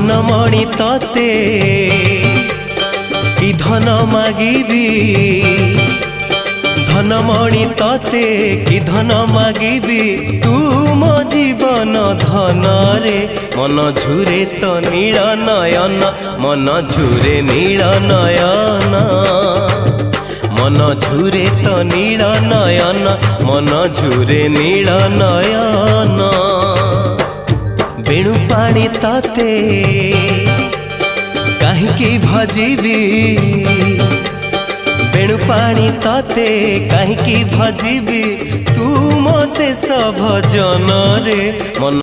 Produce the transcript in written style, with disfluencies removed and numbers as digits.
धनमणि तते कि धन मागिबी धनमणि तते कि धन मागिबी तू मो जीवन धन रे मन झुरे तो नील नयन मन झुरे नील नयन मन झुरे तो नील नयन मन झुरे नील नयन बेणु पानी तते कहीं भजीबी बेणु पानी तते कहीं भजीबी तू मो शेष भजन रे मन